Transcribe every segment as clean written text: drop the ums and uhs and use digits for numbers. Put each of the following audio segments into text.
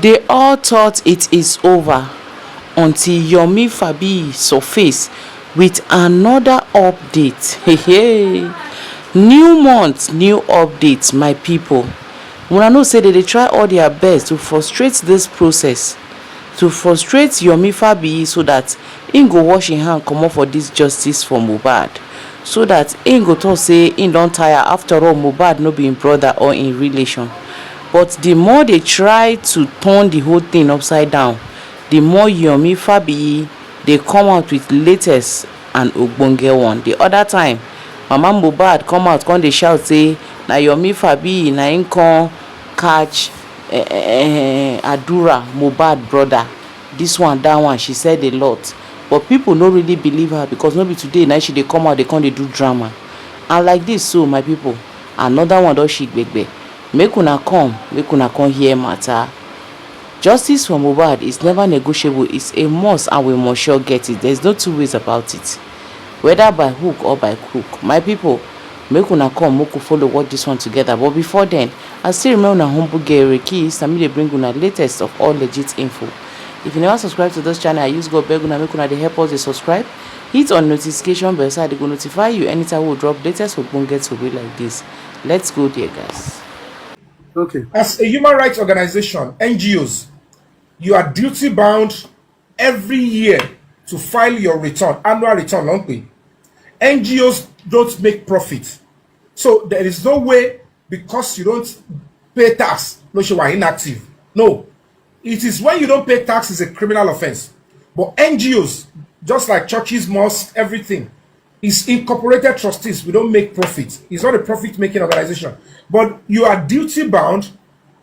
They all thought it is over until Yomi Fabi surfaced with another update. Hey. New month, new updates, my people. Una know say they try all their best to frustrate this process, to frustrate Yomi Fabi so that im go wash im hand comot for this justice for Mohbad, so that im go talk say im don tire. After all, Mohbad no be im brother or im relation. But the more they try to turn the whole thing upside down, the more Yomi Fabi they come out with latest and ogbonge one. The other time, Mama Mohbad come out come dey shout say na Yomi Fabi na im come catch Adura, Mohbad brother. This one, that one, she said a lot. But people no really believe her because no be today na she dey come out, they come dey do drama. And like this, so my people, another one don shake gbegbe. Make una come hear matter. Justice for Mohbad is never negotiable. It's a must and we must sure get it. There's no two ways about it. Whether by hook or by crook. My people, make una come, make we follow watch this one together. But before then, I still remember una humble girl Reiki. Sami dey bring una latest of all legit info. If you never subscribe to this channel, I use God beg una make una dey help us dey subscribe. Hit on notification bell so they go notify you anytime we drop latest ogbonge tori like this. Let's go there, guys. Okay. As a human rights organization, NGOs, you are duty bound every year to file your return, annual return, don't we? NGOs don't make profit. So there is no way because you don't pay tax, no, you are inactive. No. It is when you don't pay tax is a criminal offense. But NGOs, just like churches, mosques, everything, is incorporated trustees. We don't make profit. It's not a profit-making organization. But you are duty-bound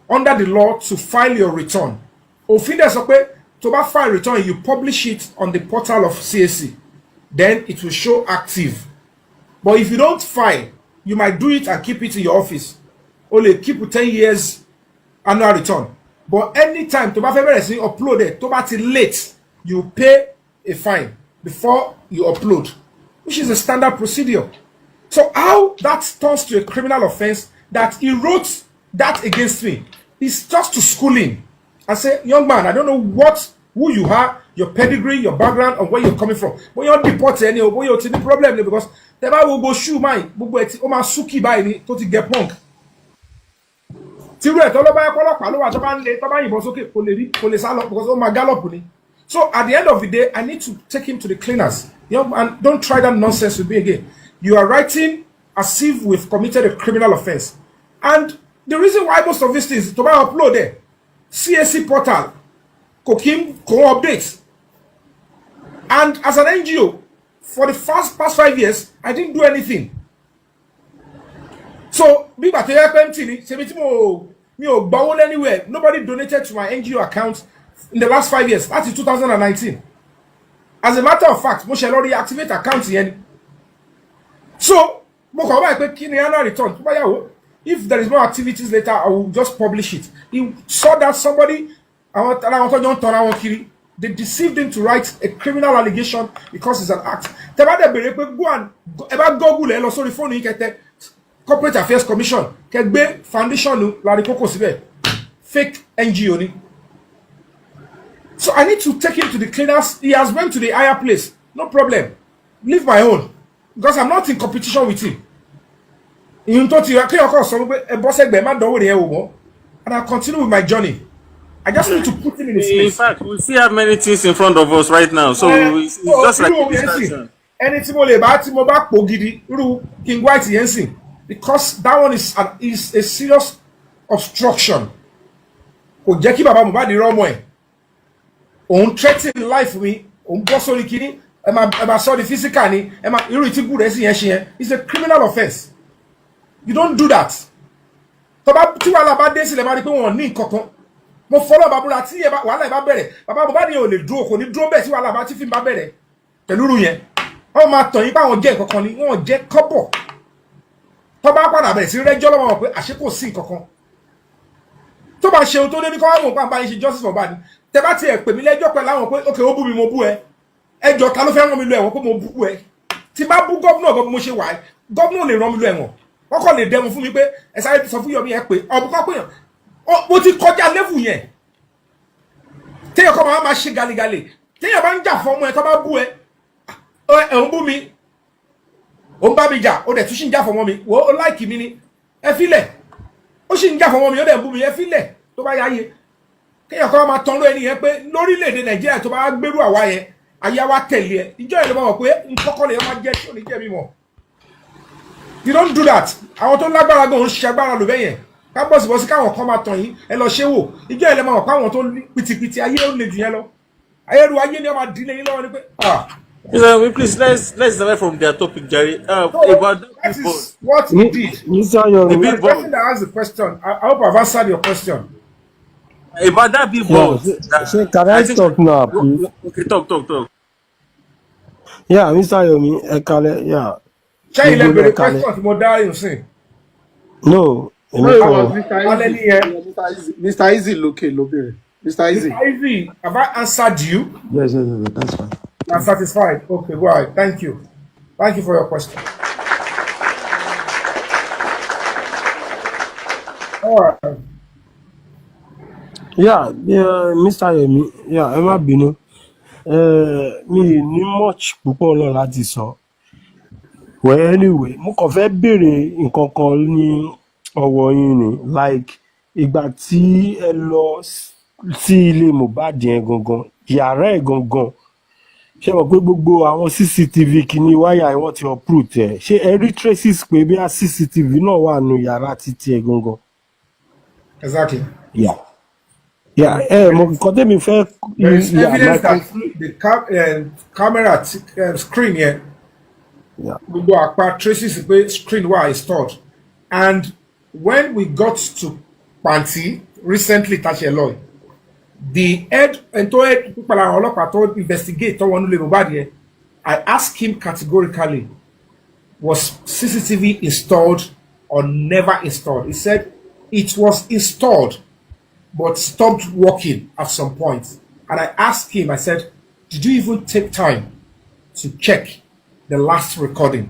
under the law to file your return. To file return, you publish it on the portal of CAC. Then it will show active. But if you don't file, you might do it and keep it in your office. Only keep 10 years annual return. But anytime to upload it, to late, you pay a fine before you upload, which is a standard procedure. So how that turns to a criminal offense that he wrote that against me is just to school him and say, young man, I don't know who you are, your pedigree, your background, or where you're coming from. But you're deported any or you're the problem because the will go shoe mine, but suki by me to get punk. So at the end of the day, I need to take him to the cleaners. And don't try that nonsense with me again. You are writing as if we've committed a criminal offense. And the reason why most of these things to upload there, CAC portal, Kokim, updates. And as an NGO, for the past 5 years, I didn't do anything. So, anywhere. Nobody donated to my NGO account in the last 5 years. That is 2019. As a matter of fact, I shall already activate account here. So, if there is more activities later, I will just publish it. He saw that somebody, they deceived him to write a criminal allegation because it's an act. Corporate Affairs Commission, foundation, fake NGO. So I need to take him to the cleaners. He has went to the higher place. No problem. Leave my own. Because I'm not in competition with him. And I'll continue with my journey. I just need to put him in his place. In fact, we still have many things in front of us right now. So it's just like a distraction. Because that one is a serious obstruction. On threatening life me, on bossoli kini, the physically, it's a criminal offense. You don't do that. Mo follow babula ti e ba wala e ba bere baba Mohbad ni o le dúró kò ní dúró be ti wala ba ti fi ba bere pẹ̀lú ru yẹn o ma tan yin pa wọ́n jẹ nǹkankan ni wọ́n jẹ kobo tó bá padà bẹ̀rẹ̀ sí rẹ́jọ́ lọ́wọ́ pé àṣẹ kò sí nǹkankan tó bá ṣe ohun tó dé ní ko wa mo pa ba yin ṣe justice for Mohbad tẹ́ bá ti ẹ pè mí lẹ́jọ́ pẹ̀lú àwọn pé okay ó bú mi mo bú ẹ ẹjọ́ ta ló fẹ́ rán mi lọ ẹ̀wọ̀n pé mo bú ẹ tí bá bú governor go mo ṣe wà governor lè rán mi lọ ẹ̀wọ̀n wọ́n kò lè dẹmu fún mi pé ẹ sáré sọ fún Yomi ẹ pé ọbùkọ́ pé mo ti kọjá level yẹn téèyàn kọ́ máa ṣe galigale téèyàn bá ń jà fún ọmọ ẹ tó bá bú ẹ ń bú mi ó ń bá mi jà ó dẹ̀ tún ṣì ń jà fún ọmọ mi ó láìkì mi ni ẹ filẹ̀ ó ṣì ń jà fún ọmọ mi ó dẹ̀ ń bú mi ẹ filẹ̀ tó bá yáyé kéèyàn kọ́ máa tán ló ẹni yẹn pé lórílẹ̀‐èdè Nàìjíríà tó bá gbérú àwa yẹn ayé wa tẹ̀lé ẹ ìjọ yẹn ló máa mọ̀ pé nkọ́kọ́ lè máa jẹ́ tí ò ní jẹ́ mi mọ̀. You don't do that. Àwọn tó lágbára gan ń ṣe agbára lò bẹ́yẹn ká bọ́sibọ́sí káwọn kan máa tàn yín ẹ lọ ṣé wò ìjọ yẹn lè máa mọ̀ pé àwọn tó pìtìpìtì ayé ó lè jù yẹn lọ ayé ru ayé ni wọ́n máa dín lẹ́yìn lọ́wọ́ ni pé Please, let's away from their topic, Jerry. About that is what he did. The person that asked the question, I hope I've answered your question. About that billboard. Can I talk now, please? Okay, talk. Yeah, Mr. Yomi, yeah. Ṣé ilé bèrè question tí mo dá yín sí? No. Mr. Easy lókè ló bèrè. Mr. Easy. Mr. Easy, have I answered you? Yes, that's fine. I'm satisfied. Okay, go ahead. Thank you. Thank you for your question. All right. Yeah, Mr. Yomi, ẹ má bínú. Mi ní much púpọ̀ náà láti sọ. Well, anyway, mo kàn fẹ́ béèrè nǹkan kan ní ọwọ́ yín ni, like ìgbà tí ẹ lọ sí ilé Mohbad yẹn gangan, yàrá ẹ̀ gangan, ṣé mọ̀ pé gbogbo àwọn CCTV kìíní wáyà ẹ̀ wọ́n ti uproot ẹ̀, ṣé ẹ rí traces pé bí a CCTV náà wà nù yàrá títí ẹ̀ gangan? Exactly. Yeah. Mo nǹkan tẹ́mi fẹ́. There is evidence that the camera screen here. Yeah. Gbogbo àpá traces pé screen were installed, and when we got to Panti recently Tasheloi, the head people ọlọ́pàá tó investigate tó wọnú lé Mohbad yẹn, I asked him categorically, was CCTV installed or never installed? He said it was installed but stopped working at some point. And I asked him, I said, did you even take time to check the last recording?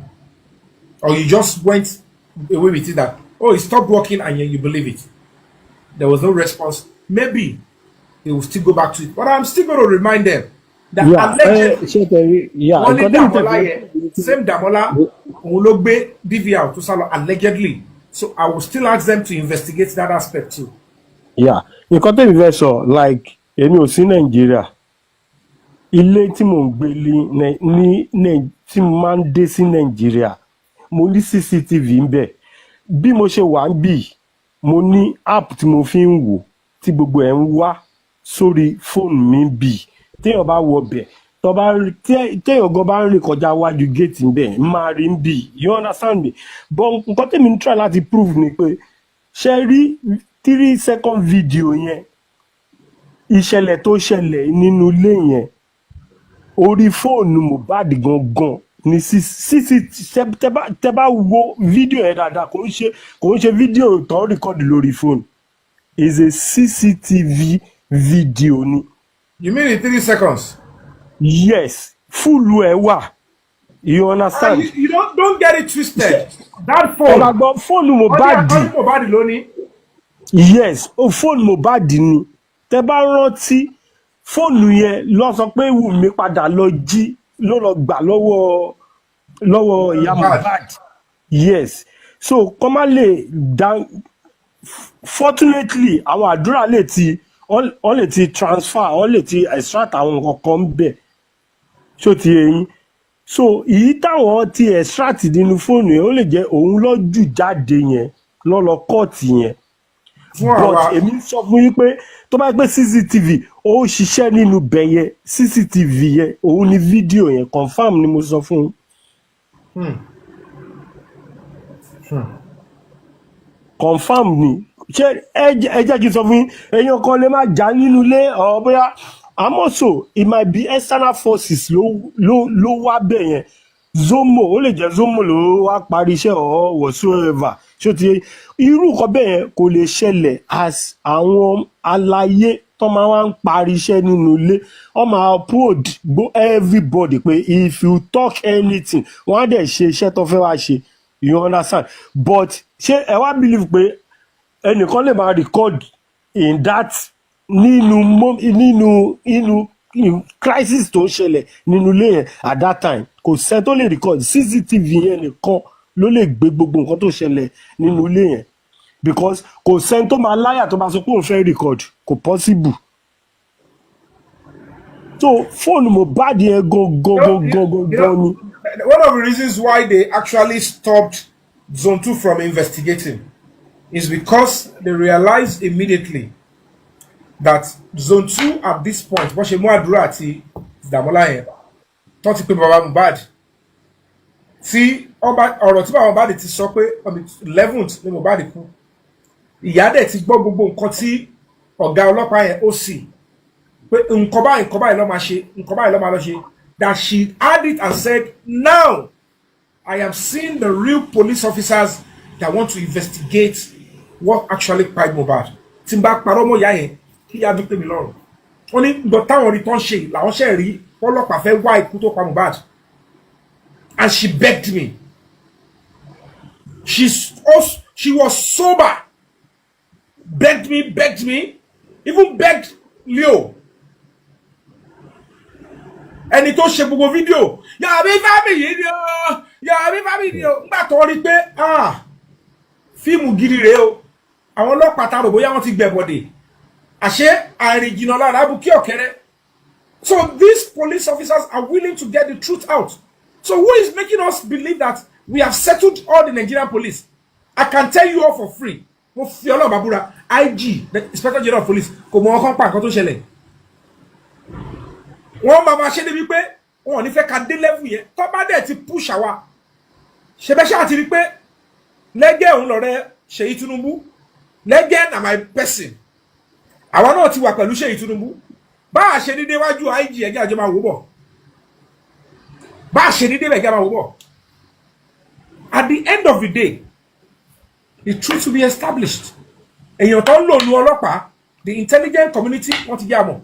Or you just went away with it that, oh, it stopped working and you believe it? There was no response. Maybe they will still go back to it. But I'm still going to remind them that allegedly, same Damola, Ologbe, DVR, to Salo, allegedly. So I will still ask them to investigate that aspect too. Yeah, nǹkan tẹ́mi fẹ́ sọ, like èmi ò sí Nàìjíríà, ilé tí mò ń gbé tí mo máa ń dé sí Nàìjíríà, mo ní CCTV ń bẹ̀. Bí mo ṣe wà ń bì, mo ní app tí mo fi ń wò tí gbogbo ẹ̀ ń wá sórí fóònù mi bì. Téèyàn bá wọ bẹ̀, téèyàn gan bá ń rìn kọjá wájú gate ń bẹ̀, máa rí ń bì. You understand me? But nǹkan tẹ́mi ń try láti prove ni pé ṣe rí 3-second video yẹn, ìṣẹ̀lẹ̀ tó ṣẹlẹ̀ nínú ilé yẹn, orí fóònù Mohbad gangan ni tẹ́ bá wo fídíò yẹn dáadáa, kò ń ṣe fídíò tó rìkọ́dì lórí fóònù, is a CCTV video ni. You mean in 3 seconds? Yes, full ẹ̀ wà. You understand? You don't get it twisted. That phone. Fóònù Mohbad lónìí. Yes, fóònù Mohbad ni. Tẹ́ bá rántí fóònù yẹn lọ sọ pé Wunmi padà lọ jí ló lọ gbà lọ́wọ́ ìyá Mohbad. Yes, so kọ́má lè dá, fortunately àwọn àdúrà wọ́n lè ti transfer, wọ́n lè ti extract àwọn nǹkan kan bẹ̀ ṣó ti yẹn. So èyí táwọn ti extract nínú fóònù yẹn ó lè jẹ́ òun lọ́jù jáde yẹn lọ́lọ́ kọ́ọ̀tì yẹn. But èmi sọ fún yín pé tó bá pẹ́ CCTV ó ṣiṣẹ́ nínú bẹ̀ yẹn, CCTV yẹn òun ni fídíò yẹn confam ni mo sọ fún yín. Confam ni. Ṣé ẹ jẹ́ kí n sọ fún yín, èèyàn kan lè má jà nínú ilé ọ̀ bóyá àmọ́sò it might be external forces ló wá bẹ̀ yẹn. Zomo, ó lè jẹ́ Zomo ló wá parí iṣẹ́ or whatsoever. Ṣó ti irú nǹkan bẹ́ẹ̀ kò lè ṣẹlẹ̀ as àwọn aláyé tó máa wá ń parí iṣẹ́ nínú ilé. Wọ́n máa upload everybody pé if you talk anything, wọ́n á dẹ̀ ṣe iṣẹ́ tó fẹ́ wá ṣe. You understand? But ṣé ẹ wá believe pé ẹnìkan lè máa record in that nínú crisis tó ń ṣẹlẹ̀ nínú ilé yẹn at that time kò sẹ́ni tó lè record CCTV yẹn nìkan ló lè gbé gbogbo nǹkan tó ṣẹlẹ̀ nínú ilé yẹn because kò sẹ́ni tó máa láyà tó máa sọ pé òun fẹ́ record kò possible so fóònù Mohbad yẹn gangan ni. One of the reasons why they actually stopped Zone 2 from investigating is because they realized immediately that Zone 2 at this point, Wunmi Adura àti Damola yẹn tó ti pé bàbá Mohbad tí ọ̀rọ̀ tí bàbá Mohbad ti sọ pé on the 11th ni Mohbad kú ìyá dẹ̀ ti gbọ́ gbogbo nǹkan tí ọ̀gá ọlọ́pàá yẹn ó sì pé nǹkan báyìí ló máa ṣe nǹkan báyìí ló máa lọ ṣe that she had it and said now I am seeing the real police officers that want to investigate what actually killed Mohbad tí n bá parọ́ mọ́ ìyá yẹn kí ìyá dúpẹ́ mi lọ́rùn wọ́n ní gbọ́ táwọn rí tán ṣe làwọn ṣe rí ọlọ́pàá fẹ́ wá ikú tó pa Mohbad and she begged me she was sober begged me even begged Leo ẹni tó ṣe gbogbo fídíò yàrá fámìlì ni o nígbà tó rí pé fíìmù gidi rèé o àwọn ọlọ́pàá ta rò bóyá wọ́n ti gbẹ̀bọ̀dè àṣé àìrìnjìnà lára abúkí ọ̀kẹ́rẹ́. So these police officers are willing to get the truth out. So who is making us believe that we have settled all the Nigerian police? I can tell you all for free. Mo fi Ọlọ́run bá búra, IG, the Inspector General of Police, kò mọ ọkàn pa nǹkan tó ṣẹlẹ̀. Wọ́n máa ṣe débi pé wọn ò ní fẹ́ ká dé level yẹn. Tó bá dẹ̀ ti push àwa. Ṣebẹ́ṣẹ́ àti rí pé lẹ́gẹ̀ òun lọ̀rẹ́ Ṣèyí Tinubu. Lẹ́gẹ̀ na my person. Àwa náà ti wà pẹ̀lú Ṣèyí Tinubu. Bá a ṣe ní déwájú IG ẹ̀jẹ̀ àjọ máa wò bọ̀. Bá a ṣe ní déwájú ẹ̀jẹ̀ máa wò bọ̀. At the end of the day, the truth will be established. Èèyàn tó ń lò nu ọlọ́pàá, the intelligent community wọ́n ti já mọ̀.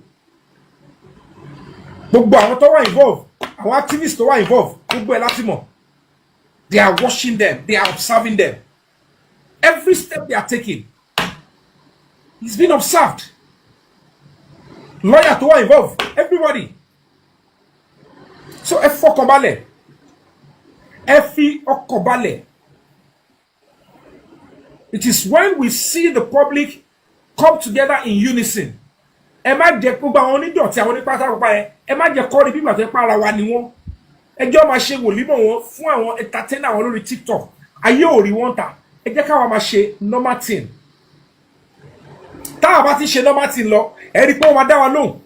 Gbogbo àwọn tó wà involved, àwọn activists tó wà involved, gbogbo ẹ̀ láti mọ̀. They are watching them, they are observing them. Every step they are taking is being observed. Lawyer tó wà involved, everybody. So ẹ fọkàn balẹ̀, ẹ fi ọkàn balẹ̀. It is when we see the public come together in unison. Ẹ má jẹ́ gbogbo àwọn onídọ̀tí àwọn onípátákópa yẹn, ẹ má jẹ́ kọ́ ní bí ìgbà tó pa ara wa ni wọ́n. Ẹjọ́ máa ṣe wòlímọ̀ wọn fún àwọn entertainer wọn lórí TikTok. Ayé ò rí wọn tà. Ẹ jẹ́ káwa máa ṣe normal thing. Táwa bá ti ṣe normal thing lọ, ẹ rí pé wọ́n máa dá wa lóhùn.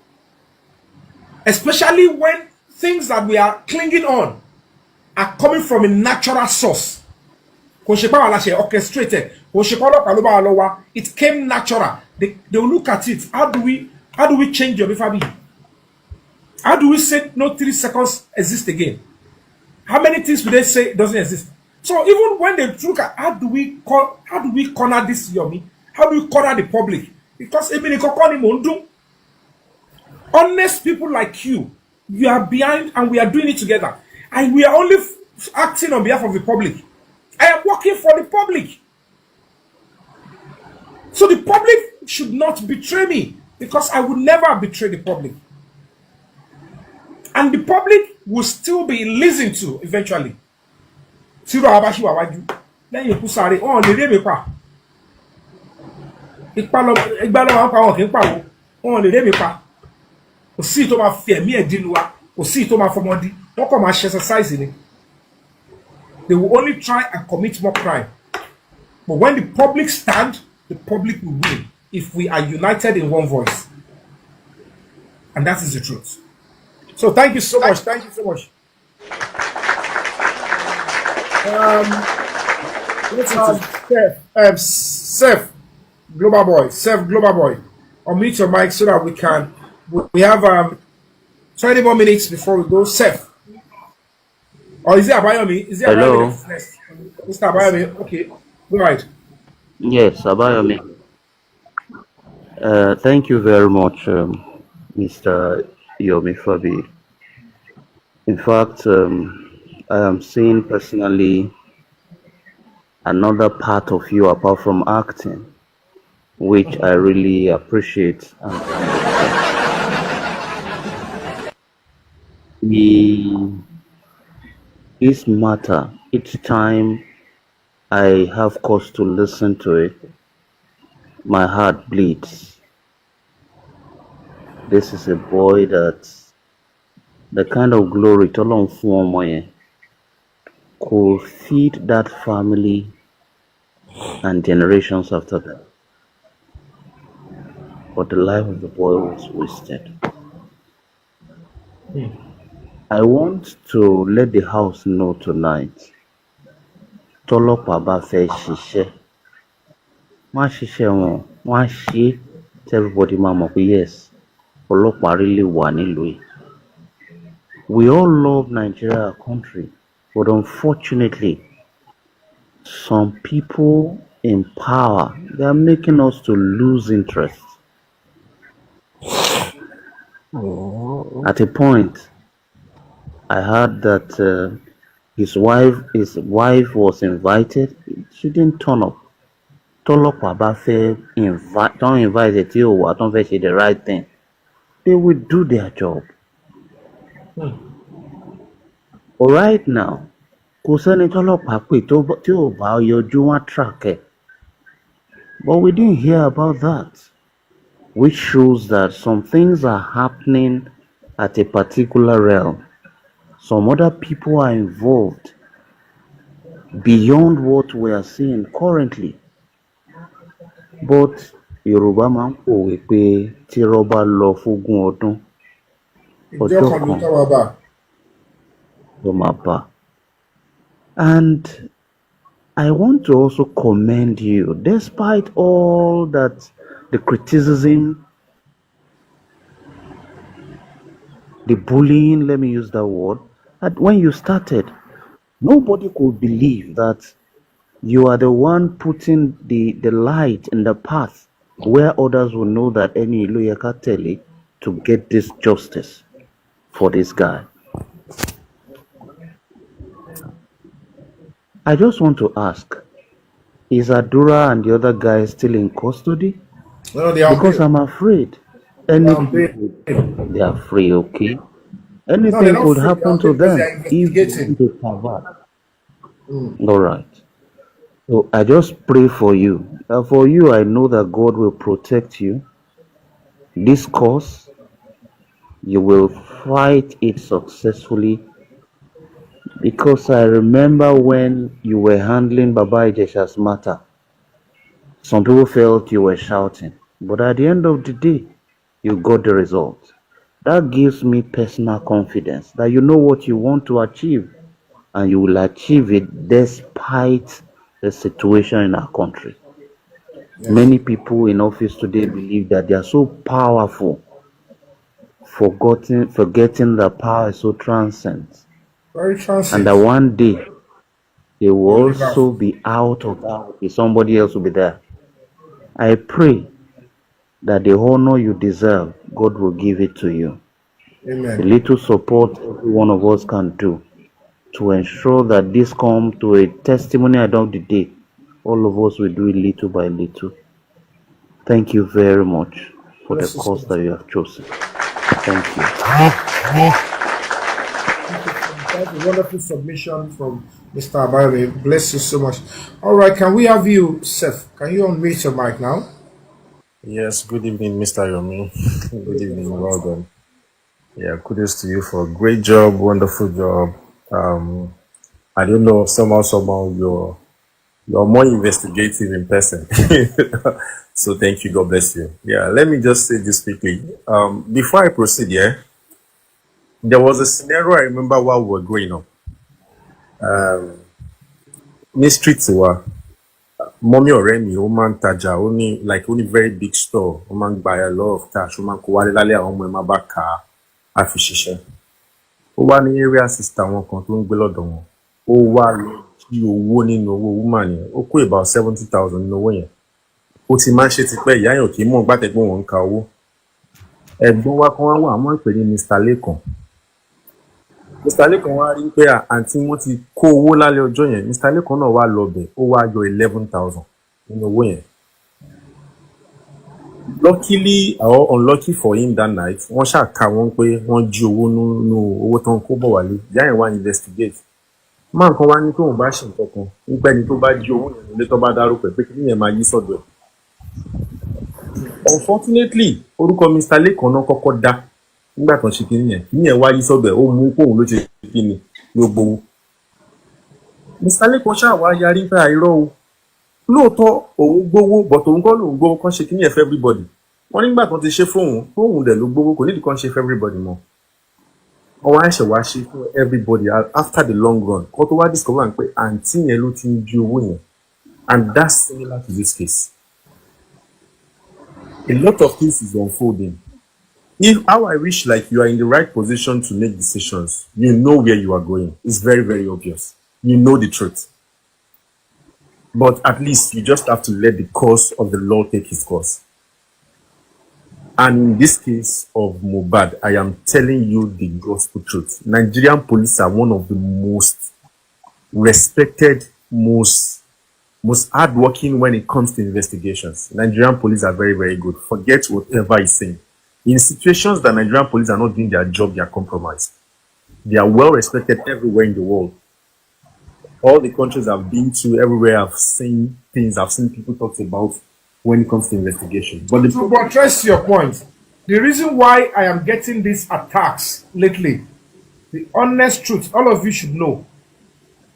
Especially when things that we are clinging on are coming from a natural source. Kò ṣe pé àwọn aláṣẹ orchestrated. Kò ṣe pé ọlọ́pàá ló bá wa lọ wá. It came natural. They will look at it. How do we change your family? How do we say no 3 seconds exist again? How many things would they say doesn't exist? So even when they look at how do we corner this Yomi? How do we corner the public? Because honest people like you are behind and we are doing it together. And we are only acting on behalf of the public. I am working for the public. So the public should not betray me because I would never betray the public. And the public will still be listened to eventually. Tiro abashi wa waju. Lẹ́yìn ikú sáré, wọ́n lè rí mi pa. Ìgbà lọ wọ́n pa wọn kì í pa wọn. Wọ́n lè rí mi pa. Kò sí tó máa fi ẹ̀mí ẹ̀ dínú wa. Kò sí tó máa fọmọdí. Wọ́n kàn máa ṣe exercise ni. They will only try and commit more crime. But when the public stand, the public will win if we are united in one voice. And that is the truth. So thank you so much. Thank you so much. Seth, Global Boy. Seth, Global Boy. Unmute your mic so that we have 20 more minutes before we go. Seth. Or is it Abayomi? Is it Hello. Abayomi? Mr. Abayomi, okay. Go ahead. Yes, Abayomi. Thank you very much, Mr. Yomi Fabi. In fact, I am seeing personally another part of you apart from acting. which I really appreciate. And this matter, each time I have cause to listen to it, my heart bleeds. This is a boy that the kind of glory Tolong Fuomoye could feed that family and generations after that. But the life of the boy was wasted. I want to let the house know tonight. Tọ́lọ́pàá bá fẹ́ ṣiṣẹ́, wọ́n á ṣiṣẹ́ wọn, wọ́n á ṣe tí everybody máa mọ̀ pé yes, ọlọ́pàá really wà nílùú yìí. We all love Nigeria, our country, but unfortunately, some people in power, they are making us to lose interest. At a point, I heard that his wife was invited. She didn't turn up. Tọ́lọ́pàá bá fẹ́ don't invite the tí ò wá, don't fẹ́ ṣe the right thing. They will do their job. But right now, kò sẹ́ni tọ́lọ́pàá pè tí ò bá yọjú wọ́n track ẹ̀. But we didn't hear about that, which shows that some things are happening at a particular realm. Some other people are involved beyond what we are seeing currently. But Yorùbá máa ń pòwe pé tírọ́ bá lọ fógún ọdún, ọjọ́ kan ló máa bá. And I want to also commend you, despite all that, the criticism, the bullying, let me use that word, that when you started, nobody could believe that you are the one putting the light in the path where others will know that any Iloyeka Tele to get this justice for this guy. I just want to ask, is Adura and the other guys still in custody? No, they are Because I'm afraid they are free, okay? Anything could happen to them if they survive. All right. So I just pray for you. For you, I know that God will protect you. This cause, you will fight it successfully. Because I remember when you were handling Baba Ijesha's matter, some people felt you were shouting. But at the end of the day, you got the result. That gives me personal confidence that you know what you want to achieve and you will achieve it despite the situation in our country. Yes. Many people in office today believe that they are so powerful, forgetting that power is so transcendent. Very transcendent. And that one day they will also be out of that. Somebody else will be there. I pray that the honor you deserve, God will give it to you. Amen. The little support every one of us can do to ensure that this comes to a testimony at the end of the day. All of us will do it little by little. Thank you very much for the cause that you have chosen. Thank you. That's a wonderful submission from Mr. Abayomi. Bless you so much. All right, can we have you, Seth? Can you unmute your mic now? Yes, good evening, Mr. Yomi. Good evening, well done. Yeah, kudos to you for a great job, wonderful job. I don't know, somehow you're more investigative in person. So thank you, God bless you. Yeah, let me just say this quickly. Before I proceed, there was a scenario I remember while we were growing up. In the streets were mommy or me, woman taja, only very big store, woman buy a lot of cash, woman kuwalele ọmọ ema baka afishishe. Ó wà ní area sister wọn kan tó ń gbé lọ́dọ̀ wọn. Ó wá lọ jí owó nínú owó woman yẹn. Ó kó about 70,000 nínú owó yẹn. Ó ti máa ń ṣe tipẹ́ ìyá yẹn ò kì í mọ̀ gbàtẹ́gbọ́n wọn ń ka owó. Ẹ̀gbọ́n wa kan wá àmọ́ ìpè ní Mr. Lekan. Mr. Lekan wá rí pé àǹtí wọn ti kó owó lálẹ́ ọjọ́ yẹn. Mr. Lekan náà wá lọ bẹ̀, ó wá yọ 11,000 nínú owó yẹn. Luckily or unlucky for him that night, wọ́n ṣàkà wọ́n pé wọ́n jí owó nínú owó tó ń kó bọ̀ wálé. Ìyá yẹn wá investigate. Máa nǹkan wá ní pé òun bá ṣe nǹkan kan nípa ẹni tó bá jí owó yẹn nílé tó bá dárúkọ pé kí nìyẹn máa yí sọ́dọ̀ ẹ̀. Unfortunately, orúkọ Mr. Lekan náà kọ́kọ́ dá nígbà tó ń ṣe kíní yẹn wá yí sọ́dọ̀ ẹ̀ ó mú kóun ló ṣe kíni ló gbowó. Mr. Lekan ṣáà wá yarí pé àìrọ́ o lóòótọ́ òun gbowó but òun kọ́ lòun gbowó kan ṣe kíní yẹn for everybody. Wọ́n nígbà tó ti ṣe fóun dẹ̀ ló gbowó kò nídìí kan ṣe for everybody mọ́. Ọwọ́ àìṣẹ̀ wá ṣe fún everybody after the long run kó tó wá discover pé àǹtí yẹn ló ti ń jí owó yẹn, and that's similar to this case. A lot of things is unfolding. How I wish like you are in the right position to make decisions. You know where you are going. It's very, very obvious. You know the truth. But at least you just have to let the course of the law take its course. And in this case of Mohbad, I am telling you the gospel truth. Nigerian police are one of the most respected, most hardworking when it comes to investigations. Nigerian police are very, very good. Forget whatever is saying. In situations that Nigerian police are not doing their job, they are compromised. They are well respected everywhere in the world. All the countries I've been to, everywhere I've seen things, I've seen people talk about when it comes to investigation. But to buttress your point, the reason why I am getting these attacks lately, the honest truth, all of you should know,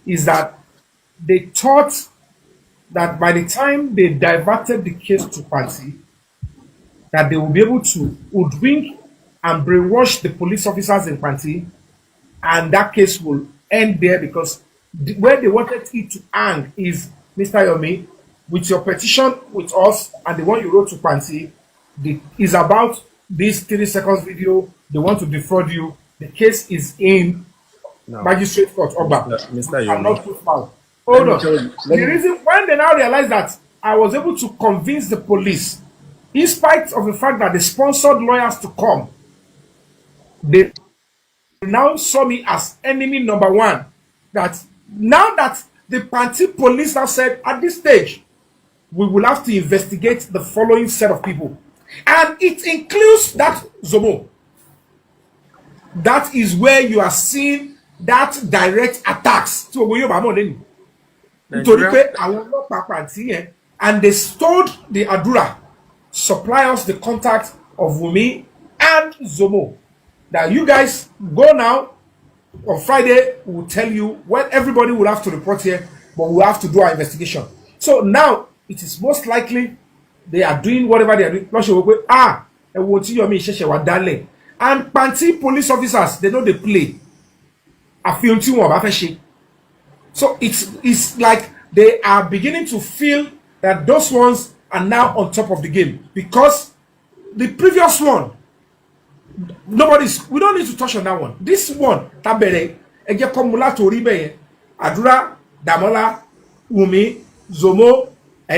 is that they thought that by the time they diverted the case to party, that they will be able to hoodwink and brainwash the police officers in Panti, and that case will end there, because where they wanted it to hang is, Mr. Yomi, with your petition with us and the one you wrote to Panti, is about this 30 seconds video. They want to defraud you. The case is in Magistrate Court, Oba. Mr. I'm not too far. Hold on. The reason when they now realize that I was able to convince the police, in spite of the fact that they sponsored lawyers to come, they now saw me as enemy number one. That now that the Panti police have said at this stage, we will have to investigate the following set of people. And it includes that Zomo. That is where you are seeing that direct attacks. And they told the Adura, supply us the contact of Wunmi and Zomo. That you guys go now. On Friday, we'll tell you when everybody will have to report here, but we'll have to do our investigation. So now, it is most likely they are doing whatever they are doing. And Panti police officers, they know they play. So it's like they are beginning to feel that those ones are now on top of the game, because the previous one, we don't need to touch on that one. This one, Tabere, Ejekomula Toribe, Adura, Damola, Wunmi, Zomo, now,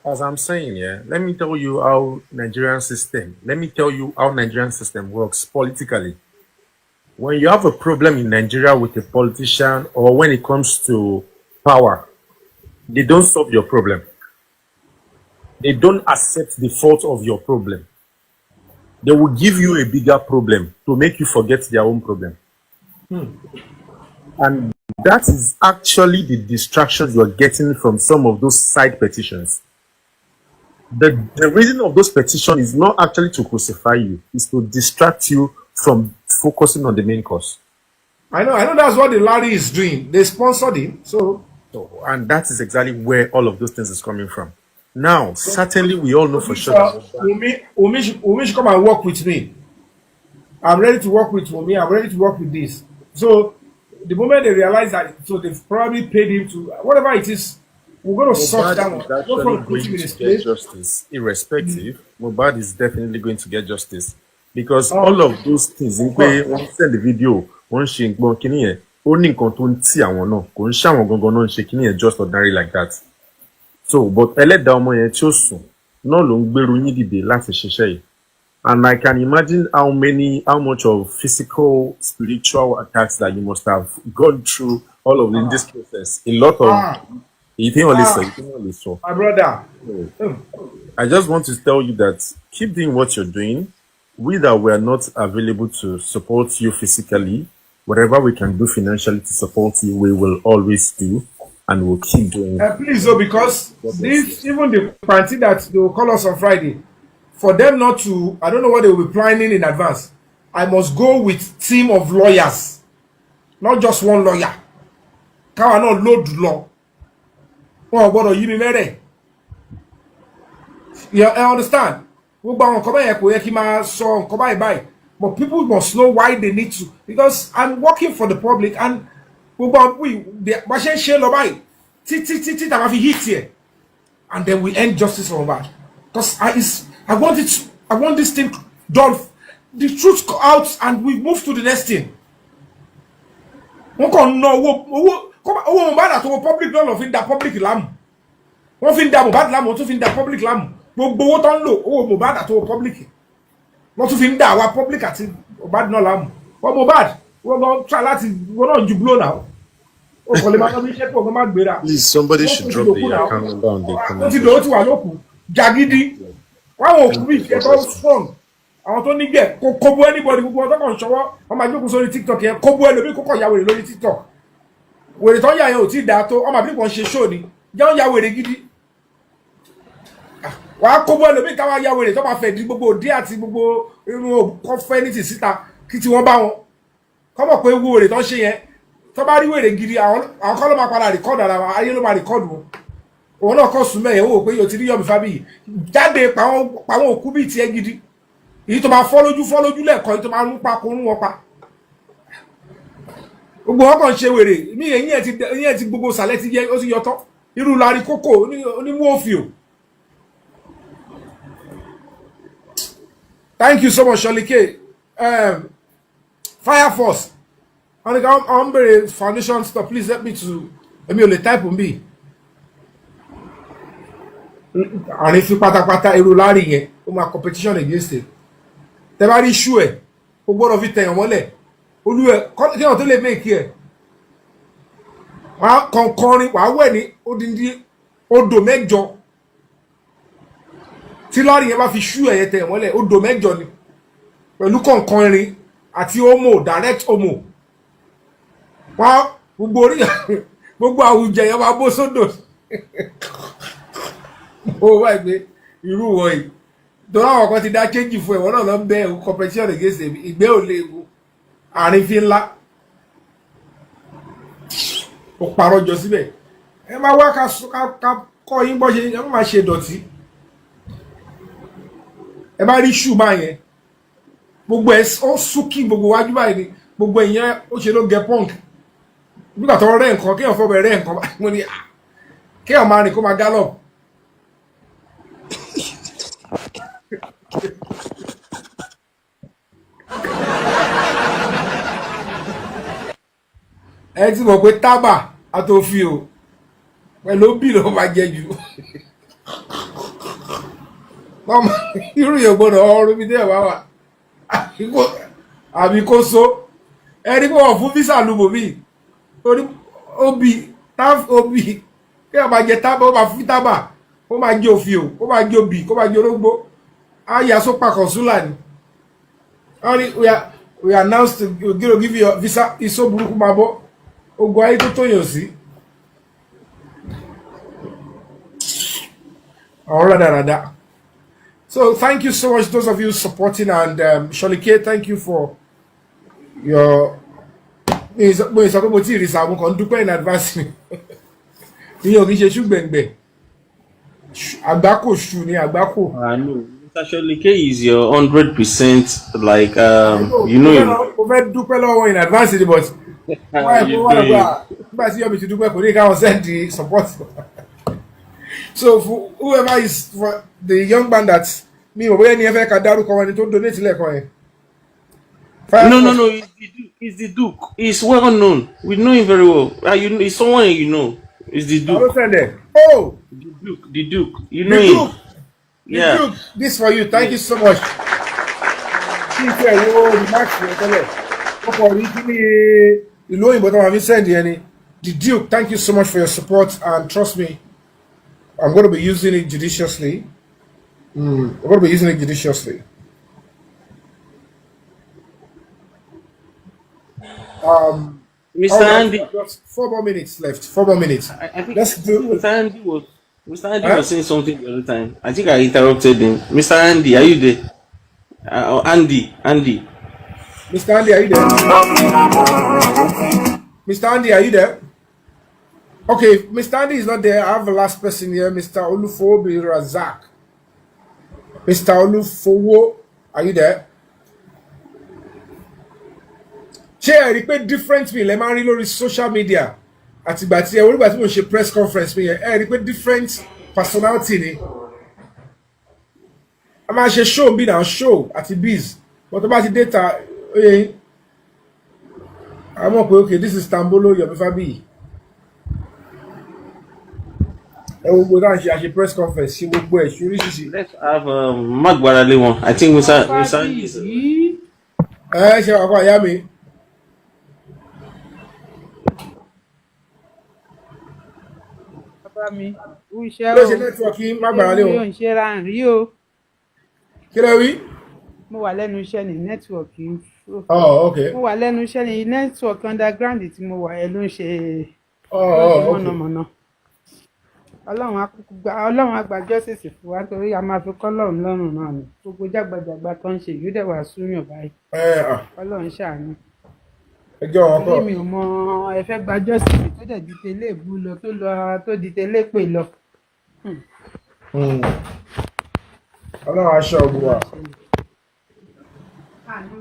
as I'm saying, let me tell you how Nigerian system works politically. When you have a problem in Nigeria with a politician, or when it comes to power, they don't solve your problem. They don't accept the fault of your problem. They will give you a bigger problem to make you forget their own problem. And that is actually the distractions you're getting from some of those side petitions. The reason of those petitions is not actually to crucify you, it's to distract you from focusing on the main cause. I know that's what the Larry is doing. They sponsored him. And that is exactly where all of those things is coming from. Now, certainly we all know for sure. Wunmi should come and work with me. I'm ready to work with Wunmi. I'm ready to work with this. So, the moment they realize that, so they've probably paid him to whatever it is. We're going to sort that one. Mohbad is going to get justice, irrespective. Mohbad is definitely going to get justice, because all of those things. When send the video, one shake, one kini only control ti àwọn náà. Kò ń ṣàwọn gangan náà ṣe kini just ordinary like that. So, but ẹlẹ́dàá ọmọ yẹn tí ó sùn náà ló ń gbèrú yín dìde láti ṣiṣẹ́ yìí. And I can imagine how much of physical, spiritual attacks that you must have gone through all of in this process. A You think all this, you think all this. My brother. I just want to tell you that keep doing what you're doing. We that were not available to support you physically, whatever we can do financially to support you, we will always do, and we'll keep doing. Please, though, because this, even the party that they will call us on Friday, for them not to, I don't know what they will be planning in advance. I must go with team of lawyers, not just one lawyer. Káwa náà load law. Wọn ò gbọ́dọ̀ yí mi mẹ́rẹ̀. You understand? Gbogbo àwọn nǹkan báyẹn kò yẹ kí n máa sọ nǹkan báyìí báyìí. But people must know why they need to, because I'm working for the public and we bá ṣe ń ṣe lọ báyìí tí tá a máa fi hit here, and then we end justice for Mohbad. Because I want this thing done, the truth out, and we move to the next thing. Wọ́n kàn ná owó Mohbad àti owó public náà lọ fi ń da public láàmú. Wọ́n fi ń da Mohbad láàmú, wọ́n tún fi ń da public láàmú. Gbogbo owó tó ń lò owó Mohbad àti owó public. Wọ́n tún fi ń da àwa public àti Mohbad náà láàmú. Wọ́n Mohbad wọ́n lọ try láti wọ́n náà ju blow now. O kò lè máa lọ bí iṣẹ́ pọ̀ kó má gbéra. Please, somebody should drop the account number on the comment. Wọ́n ti dòwó ti wà lókun. Jagidi. Wọ́n àwọn òkú bí ìṣẹ́ tó strong. Àwọn tó nígbẹ̀ kó bó anybody gbogbo ọjọ́ kan ṣọwọ́. Wọ́n máa jókòó sórí TikTok yẹn kó bó ẹlòmíì kókò ya wèrè lórí TikTok. Wèrè tó ń yà yẹn ò tí ì dáa tó. Ọmọ àbí kan ṣe show ni. Jẹ́ ń ya wèrè gidi. Wàá kó bó ẹlòmíì táwa ya wèrè tó máa fẹ̀ di gbogbo òdí àti gbogbo irun kọfẹ́ ní ti síta kí tí wọ́n bá wọn. Kọ́mọ̀ pé wèrè tó ń ṣe yẹn tó bá rí wèrè gidi àwọn kọ́ ló máa padà rìkọ́dù ara wọn, ayé ló máa rìkọ́dù wọn. Òun náà kọ́ sùn mẹ́yẹ̀ wò pé yóò ti rí Yomi Fabiyi jáde pàwọn òkú bíi tiẹ̀ gidi. Èyí tó máa fọ́ lójú lẹ́ẹ̀kan, èyí tó máa ń pa kó ń wọn pa. Gbogbo wọn kàn ṣe wèrè ní eyín ẹ̀ ti gbogbo sàlẹ̀ ti yẹ ó sì yọtọ́. Irú Larry Koko onímú òfìò. Thank you so much, Sholike. Fire Force. I'm very foundation stuff. Please help me to only type on me. And if you pátápátá irú Larry yẹn, ó máa competition against it. Tẹ́ bá rí issue ẹ̀, ó gbọ́dọ̀ fi tẹ̀yàn mọ́lẹ̀. Olúwẹ̀ kí wọ́n tó lè make ẹ̀. Wàá kọrin, wàá wẹ̀ ní odindi odò mẹ́jọ. Tí Larry yẹn bá fi issue ẹ̀ yẹn tẹ̀yàn mọ́lẹ̀, odò mẹ́jọ ni. Pẹ̀lú kọ̀ọ̀kanrin àti homo, direct homo. Wá gbogbo orí gbogbo àwùjẹ yẹn máa bó sódò. Ó wá gbé irú wọ yìí tó láwọn kan ti dá change fún ẹ̀wọ̀n náà lọ ń bẹ competition against ìgbẹ́ ò lè wo àrífín ńlá. Ó parọ́ jọ síbẹ̀. Ẹ máa wá ká kọ́ yín bọ́ ṣe ẹ máa ṣe dọ̀tí. Ẹ bá rí ṣù máa yẹn gbogbo ẹ̀ ó súnkì gbogbo wájú báyìí ni gbogbo ìyẹn ó ṣe ló gẹ punk. Nígbà tó rẹ́ nǹkan kéèyàn fọ́ bẹ̀rẹ̀ nǹkan mo ní kéèyàn máa rìn kó máa gallop. Ẹ ti mọ̀ pé tábà àtòfin o pẹ̀lú bí ló máa jẹ jù. Irú yẹn gbọ́dọ̀ ọrùn mi dẹ́ wá wà àbí kó so ẹni kó wọ́n fún físà lùbò míì. Obi kí a máa jẹ tábà ó máa fi tábà ó máa jẹ òfin o ó máa jẹ obì kó máa jẹ orógbó á yà sópa kọ̀nsúlà ni. We announced to give you a visa iṣó burúkú máa bọ́ ogun ayé tó tóyàn sí. Ọ̀rọ̀ rádaràda. So thank you so much those of you supporting, and Sholike, thank you for your mo sọ pé mo ti rí sàmú kan dúpẹ́ in advance ni ìyẹn ò kì í ṣe ṣùgbẹ̀ngbẹ̀ àgbákò ṣù ni àgbákò. No, Mr. Sholike is your 100% like you know. Mo fẹ́ dúpẹ́ lọ́wọ́ in advance ni but nígbà tí Yomi ti dúpẹ́ kò ní káwọn send the support. So for whoever is for the young man that mi ò bóyá ní ẹ fẹ́ ká dárúkọ wọn ni tó donate lẹ́ẹ̀kan yẹn. No, it's the Duke. He's well known. We know him very well. He's someone you know. It's the Duke. Oh, the Duke. You know him. Yeah. Duke. This for you. Thank you so much. Ìlú òyìnbó tó wà mí send yẹn ni The Duke, thank you so much for your support, and trust me, I'm going to be using it judiciously. I'm going to be using it judiciously. Mr. All right, Andy, just 4 more minutes left. 4 more minutes. I think Let's do. Mr. Andy was saying something the other time. I think I interrupted him. Mr. Andy, are you there? Andy. Mr. Andy, are you there? Mr. Andy, are you there? Okay, if Mr. Andy is not there, I have the last person here, Mr. Olufobi Razak. Mr. Olufowo, are you there? Ṣé ẹ rí pé different mi lẹ máa ń rí lórí social media àtìgbà tí ẹ orígbà tí mo ṣe press conference mi yẹn ẹ rí pé different personality ni a máa ṣe show bí náà show àti biz but tó bá ti data oye a mọ̀ pé okay this is Tambolo Yomi Fabiyi ẹ wo gbogbo náà ṣe àṣe press conference ṣe gbogbo ẹ̀ ṣe oríṣiríṣi. Let's have Magbarale one. I think Mr. Andy is. Ẹ ṣe wà fún àyà mi. Mi Kí ló ṣe nẹ́tíwọ̀kì Magbarale o? mi ò ń ṣe ra rí o. Kí ló wí? Mo wà lẹ́nu iṣẹ́ ní nẹ́tíwọ̀kì. Oh, okay. Mo wà lẹ́nu iṣẹ́ ní nẹ́tíwọ̀kì underground tí mo wà ẹ ló ń ṣe mọ̀nàmọ́ná. Ọlọ́run á gba justice fún wa torí a máa fi kọ́ lọ́run lọ́rùn náà ni. Gbogbo jágbajàgba tó ń ṣe yóò dẹ̀ wá súnyàn báyìí. Ọlọ́run ṣàánú. Ẹjọ́ wọn kọ́. Mi ò mọ ẹ fẹ́ gba justice tó dẹ̀ di tẹ́lẹ̀ èbú lọ tó di tẹ́lẹ̀ pè lọ. Ọlọ́run aṣọ ọ̀gbìn wa.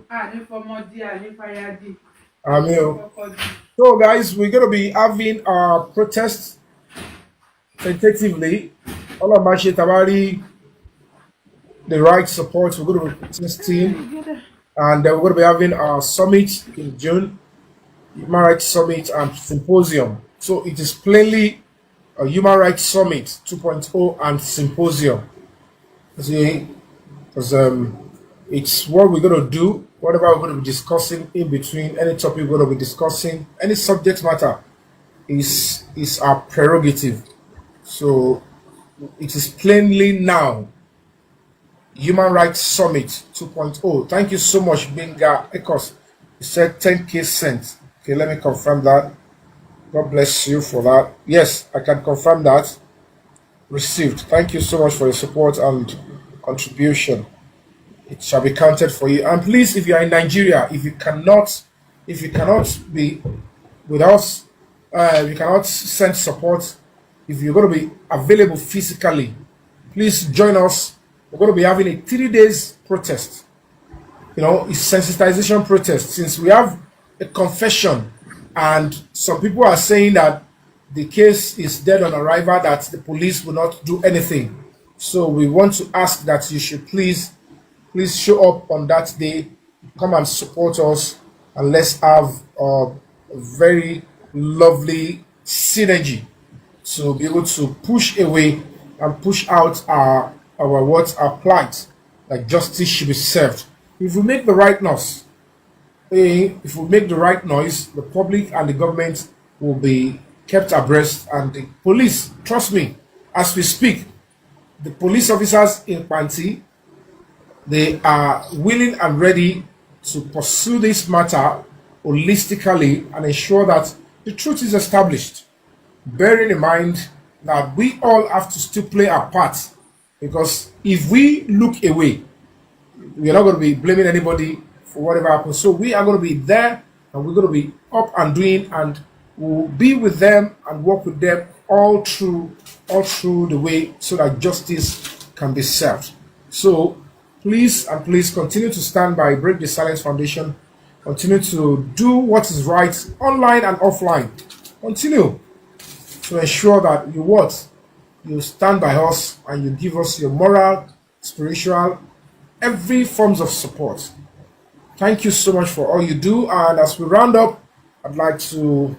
Àní fọmọdé àní fàyàdé. Àmín o. So guys, we're going to be having our protest tentatively. Ọlọ́run máa ṣe tabari the right support. We're going to be protesting, and we're going to be having our summit in June, Human Rights Summit and Symposium. So it is plainly a Human Rights Summit 2.0 and Symposium. See, because it's what we're going to do, whatever we're going to be discussing in between, any topic we're going to be discussing, any subject matter is our prerogative. So it is plainly now Human Rights Summit 2.0. Thank you so much, Benga Ekos. You said 10K cents. Okay, let me confirm that. God bless you for that. Yes, I can confirm that. Received. Thank you so much for your support and contribution. It shall be counted for you. And please, if you are in Nigeria, if you cannot be with us, you cannot send support. If you're going to be available physically, please join us. We're going to be having a 3 days protest. You know, it's sensitization protest. Since we have a confession, and some people are saying that the case is dead on arrival, that the police will not do anything. So we want to ask that you should please show up on that day, come and support us, and let's have a very lovely synergy to be able to push away and push out our plight, like justice should be served. If we make the right noise, the public and the government will be kept abreast, and the police, trust me, as we speak, the police officers in Panti, they are willing and ready to pursue this matter holistically and ensure that the truth is established, bearing in mind that we all have to still play our part, because if we look away, we are not going to be blaming anybody for whatever happens. So we are going to be there, and we're going to be up and doing, and we'll be with them and work with them all through the way, so that justice can be served. So please continue to stand by Break the Silence Foundation. Continue to do what is right online and offline. Continue to ensure that you stand by us, and you give us your moral, spiritual, every forms of support. Thank you so much for all you do. And as we round up, I'd like to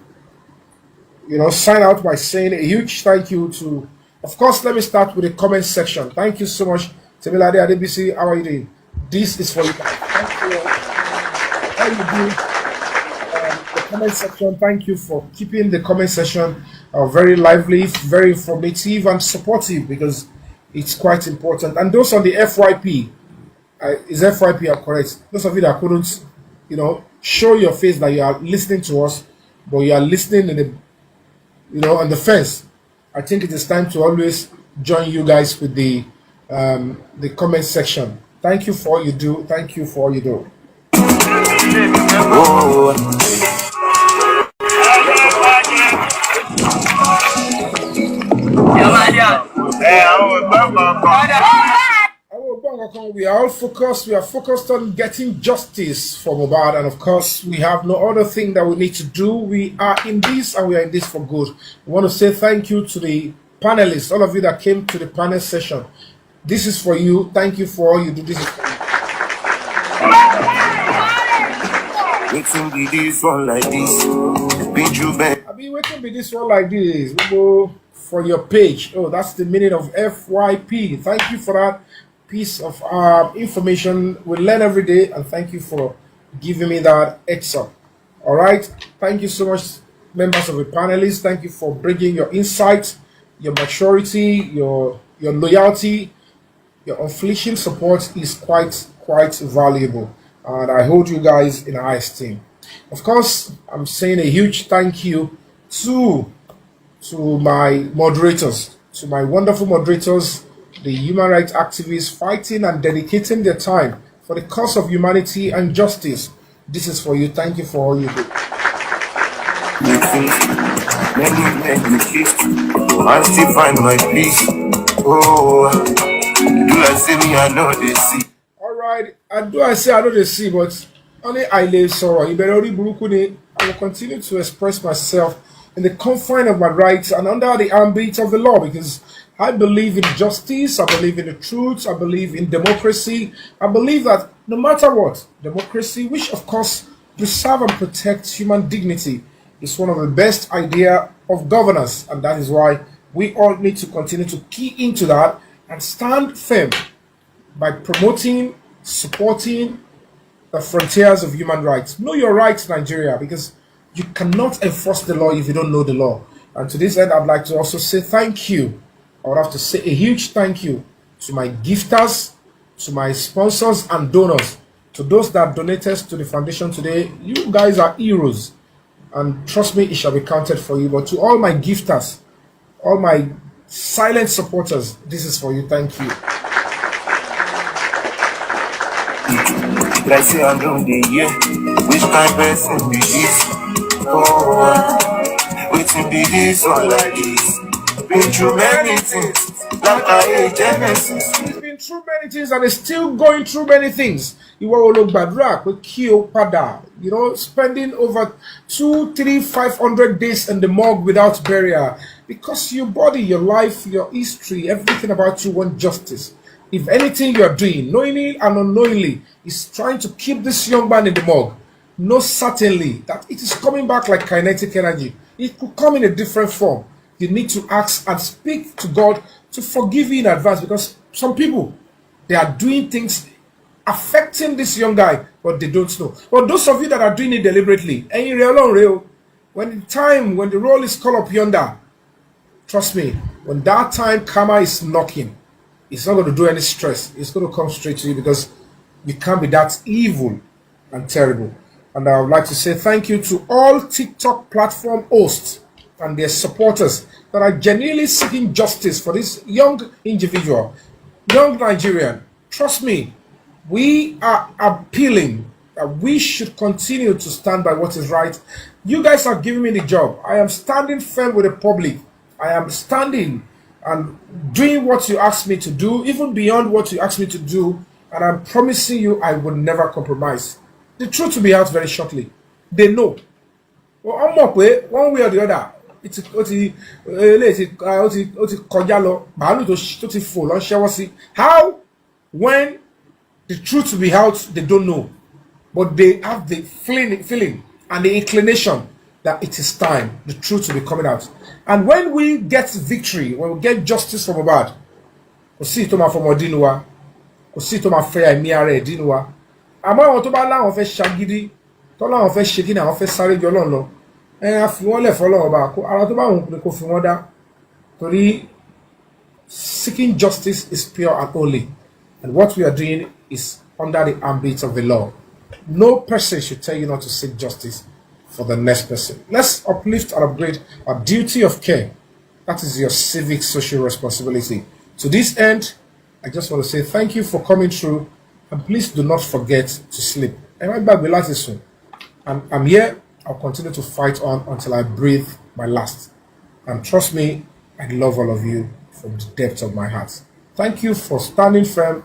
sign out by saying a huge thank you to, of course, let me start with the comment section. Thank you so much, Temilade Adebisi. How are you doing? This is for you guys. Thank you all. How you do? The comment section. Thank you for keeping the comment section very lively, very informative, and supportive because it's quite important. And those on the FYP, is FYP are correct? Those of you that couldn't, show your face that you are listening to us, but you are listening in the, on the fence. I think it is time to always join you guys with the comment section. Thank you for all you do. Thank you for all you do. We are all focused. We are focused on getting justice for Mohbad, and of course, we have no other thing that we need to do. We are in this, and we are in this for good. We want to say thank you to the panelists, all of you that came to the panel session. This is for you. Thank you for all you do. This is for you. Waiting be this one like this. I've been waiting be this one like this. We go for your page. Oh, that's the meaning of FYP. Thank you for that piece of information. We learn every day, and thank you for giving me that heads up. All right. Thank you so much, members of the panelists. Thank you for bringing your insight, your maturity, your loyalty, your unflinching support is quite valuable. And I hold you guys in high esteem. Of course, I'm saying a huge thank you to my moderators, to my wonderful moderators, the human rights activists fighting and dedicating their time for the cause of humanity and justice. This is for you. Thank you for all you do. I still find my peace. Oh, do I see me? I know they see. All right, I know they see, but only I live sorrow. I will continue to express myself in the confine of my rights and under the ambit of the law, because I believe in justice, I believe in the truth, I believe in democracy. I believe that no matter what, democracy, which of course preserve and protect human dignity, is one of the best ideas of governance, and that is why we all need to continue to key into that and stand firm by promoting, supporting the frontiers of human rights. Know your rights, Nigeria, because you cannot enforce the law if you don't know the law. And to this end, I'd like to also say thank you. I would have to say a huge thank you to my gifters, to my sponsors and donors, to those that donated to the foundation today. You guys are heroes, and trust me, it shall be counted for you. But to all my gifters, all my silent supporters, this is for you. Thank you. Like say I know the year, which kind person be this? Oh, waiting be this or like this? Been through many things, like I Genesis. He's been through many things and is still going through many things. You are all badrak with Kio Pada, spending over 200, 300, 500 days in the morgue without burial, because your body, your life, your history, everything about you want justice. If anything you are doing, knowingly and unknowingly, is trying to keep this young man in the morgue, know certainly that it is coming back like kinetic energy. It could come in a different form. You need to ask and speak to God to forgive you in advance, because some people, they are doing things affecting this young guy, but they don't know. But those of you that are doing it deliberately, and in real, when the roll is called up yonder, trust me, when that time karma is knocking, it's not going to do any stress. It's going to come straight to you, because you can't be that evil and terrible. And I would like to say thank you to all TikTok platform hosts and their supporters that are genuinely seeking justice for this young individual, young Nigerian. Trust me, we are appealing that we should continue to stand by what is right. You guys are giving me the job. I am standing firm with the public. I am standing and doing what you asked me to do, even beyond what you asked me to do. And I'm promising you, I will never compromise. The truth will be out very shortly. They know. Well, one way or the other, how, when the truth will be out, they don't know. But they have the feeling and the inclination that it is time. The truth will be coming out. And when we get victory, when we get justice from Mohbad, kò sí tó máa fọmọ dínú wa, kò sí tó máa fẹ́ ẹ̀mí ara ẹ̀ dínú wa. Àmọ́ àwọn tó bá láwọn fẹ́ ṣagídí, tọ́lọ́run fẹ́ ṣe kí ni àwọn fẹ́ sáré jọ lọ́n lọ a fi wọ́n lẹ̀ fọ́lọ́run ọba ara tó bá wọn pé kó fi wọ́n dá torí seeking justice is pure and holy, and what we are doing is under the ambit of the law. No person should tell you not to seek justice for the next person. Let's uplift and upgrade our duty of care. That is your civic social responsibility. To this end, I just want to say thank you for coming through, and please do not forget to sleep. And I'm back with last soon. I'm here. I'll continue to fight on until I breathe my last. And trust me, I love all of you from the depth of my heart. Thank you for standing firm